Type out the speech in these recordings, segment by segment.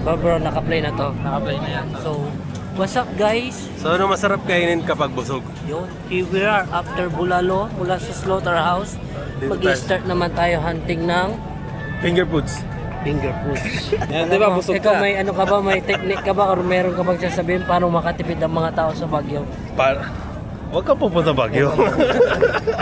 Bro, naka-play na to. Naka-play na yan. So, what's up guys? So ano masarap kainin kapag busog? Yun, here we are after Bulalo mula sa slaughterhouse. Dito Mag-start naman tayo hunting ng Finger foods. finger foods. Yan, di ba, busog Ikaw ka? may ano ka ba, may technique ka ba or meron ka bang sasabihin paano makatipid ang mga tao sa Baguio? Huwag kang pupunta Baguio.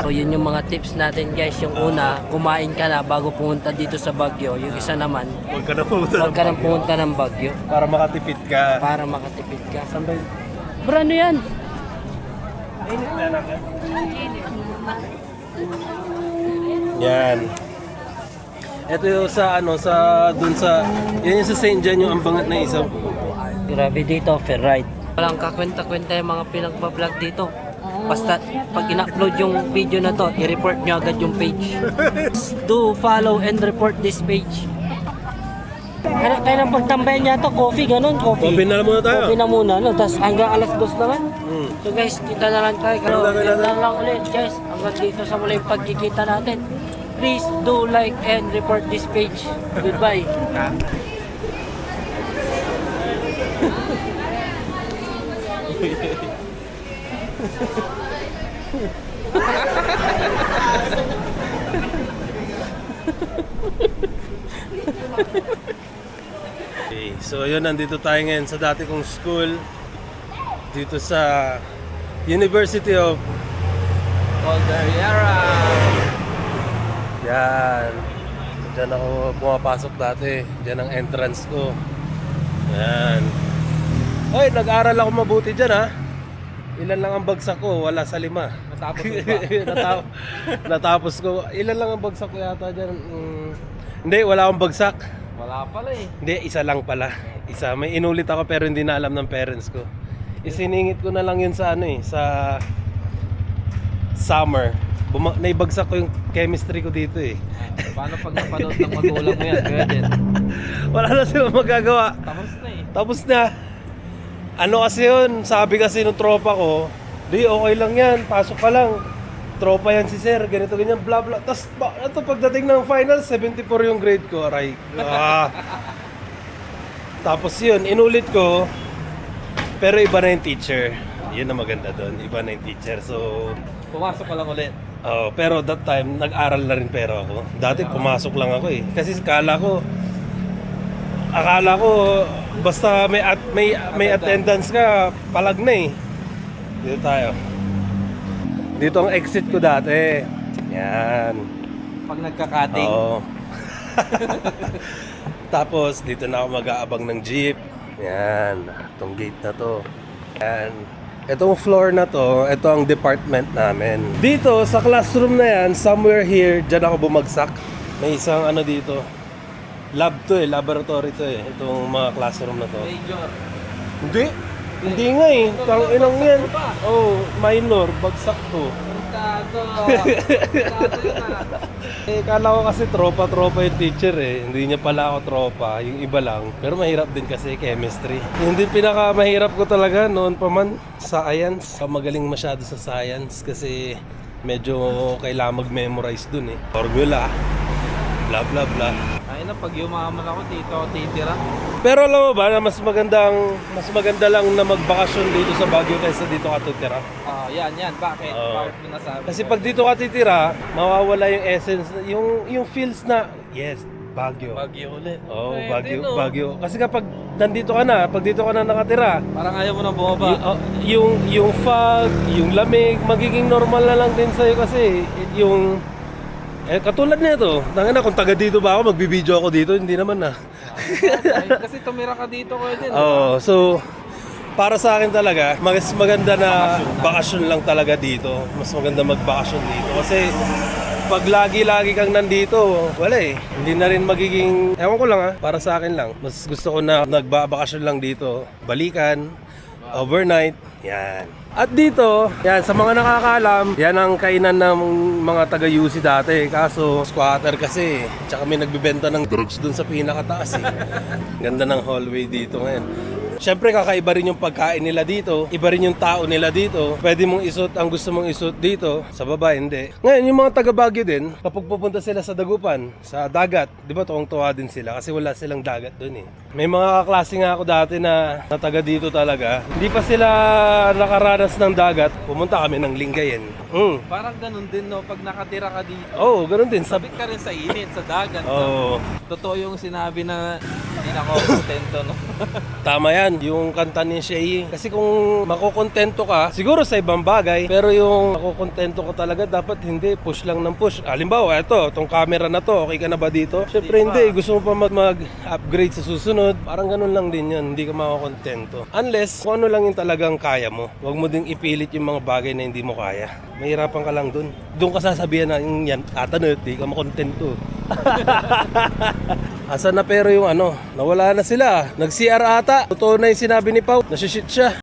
So yun yung mga tips natin guys. Yung una, kumain ka na bago pumunta dito sa Baguio. Yung isa naman, Huwag ka na pumunta huwag ka nang pumunta ng Baguio para makatipid ka. para makatipid ka. Bro, ano yan? Yan. Ito yung sa ano, yan yung sa St. John, yung ambangat na isaw. Grabe dito, fair ride. Walang kakwenta-kwenta yung mga pinagpa-vlog dito. Basta pag in-upload yung video na to, i-report nyo agad yung page. Do follow and report this page. Hanap tayo ng pagtambayan niya to, coffee, ganun, coffee. Coffee na lang muna tayo. Coffee na muna, no? Tapos hanggang alas 2 naman. Hmm. So guys, kita na lang tayo. Ano gagawin natin? Kita lang ulit guys. Hanggang dito sa muling pagkikita natin. Please do like and report this page. Goodbye. Okay, so yun, nandito tayo ngayon sa dati kong school. Dito sa University of Caldera! Yan. Diyan ako pumapasok dati. Diyan ang entrance ko. Yan. Hoy, nag-aral ako mabuti dyan ha. Ilan lang ang bagsak ko? Wala sa 5. Natapos mo ba? Natapos ko. Ilan lang ang bagsak ko yata dyan? Hindi, wala akong bagsak. Wala pala eh. Hindi, isa lang pala. Isa. May inulit ako pero hindi na alam ng parents ko. Isiningit ko na lang yun sa ano eh, sa summer. Naibagsak ko yung chemistry ko dito eh. Paano pag napanood ng magulang mo yan? Kaya din. Wala na silang magagawa. Tapos na eh. Tapos na. Ano kasi yun, sabi kasi nung tropa ko, di okay lang yan, pasok ka lang. Tropa yan si sir, ganito ganyan, bla bla. Tapos ito pagdating ng final, 74 yung grade ko, aray. Tapos yun, inulit ko, pero iba na yung teacher. Yun ang maganda doon, iba na yung teacher. So, Pumasok ka lang ulit. pero that time, nag-aral na rin pero ako. Dati pumasok lang ako eh. Kasi akala ko basta may attendance ka, palag na eh. Dito tayo. Dito ang exit ko dati. Yan. Pag nagka-cutting. Oo. Tapos dito na ako mag-aabang ng jeep. Yan. Itong gate na to. Yan. Itong floor na to, ito ang department namin. Dito sa classroom na yan, somewhere here, dyan ako bumagsak. May isang ano dito. Lab to eh, laboratory to eh. Itong mga classroom na to. Major. Hindi. Hindi nga eh. Tanginang yan. Oh, minor. Bagsak to. Puntato. Puntato yun ah. Kala ko kasi tropa yung teacher eh. Hindi niya pala ako tropa. Yung iba lang. Pero mahirap din kasi chemistry. Yung din pinaka mahirap ko talaga noon pa man, science. Magaling masyado sa science kasi medyo kailangan mag-memorize dun eh. Formula. Bla bla bla. Ay na, pag yumaman ako dito ako titira. Pero alam mo ba na mas maganda lang na magbakasyon dito sa Baguio kaysa dito ka tutira? Yan. Bakit? Oo. Bakit mo nasabi? Kasi pag dito ka titira, mawawala yung essence, yung feels na, yes, Baguio. Bagyo ulit. Oh, Pwede, Baguio, no? Baguio. Kasi kapag nandito ka na, pag dito ka na nakatira, Parang ayaw mo na bumaba. yung fog, yung lamig, magiging normal na lang din sa'yo kasi yung katulad nito, tangina kung taga dito ba ako, magbibideo ako dito, hindi naman na. Kasi tumira ka dito ko din. Oh, so para sa akin talaga, mas maganda na bakasyon lang talaga dito. Mas maganda magbakasyon dito kasi pag lagi-lagi kang nandito, wala eh. Hindi na rin magiging, ewan ko lang para sa akin lang. Mas gusto ko na nagbabakasyon lang dito. Balikan, overnight, yan. At dito, yan, sa mga nakakaalam, yan ang kainan ng mga taga-UC dati. Kaso, squatter kasi. Tsaka may nagbibenta ng drugs dun sa pinakataas eh. Ganda ng hallway dito ngayon. Siyempre kakaiba rin yung pagkain nila dito, iba rin yung tao nila dito. Pwede mong isuot ang gusto mong isuot dito, sa baba hindi. Ngayon yung mga taga Baguio din, kapag pupunta sila sa Dagupan, sa dagat, di ba tuwang-tuwa din sila kasi wala silang dagat doon eh. May mga kaklase nga ako dati na taga dito talaga, hindi pa sila nakaranas ng dagat, pumunta kami ng Lingayen. Parang ganun din, no? Pag nakatira ka dito, Oo, ganun din. sabik ka rin sa init, sa dagat. no? Oo. Totoo yung sinabi na hindi na ako kontento, no? Tama yan, yung kanta ni Shay. Kasi kung makukontento ka, siguro sa ibang bagay, pero yung makukontento ka talaga, dapat hindi, push lang ng push. Halimbawa, itong camera na to, okay ka na ba dito? Siyempre Hindi pa. hindi, gusto mo pa mag-upgrade sa susunod. Parang ganun lang din yun, hindi ka makukontento. Unless, kung ano lang yung talagang kaya mo. Huwag mo ding ipilit yung mga bagay na hindi mo kaya. Mahirapan ka lang dun. Doon ka sasabihan na yung yan, atanot, di ka makontento. Asa na pero yung nawala na sila. Nag-CR ata. Totoo na yung sinabi ni Pau. Nasishit siya.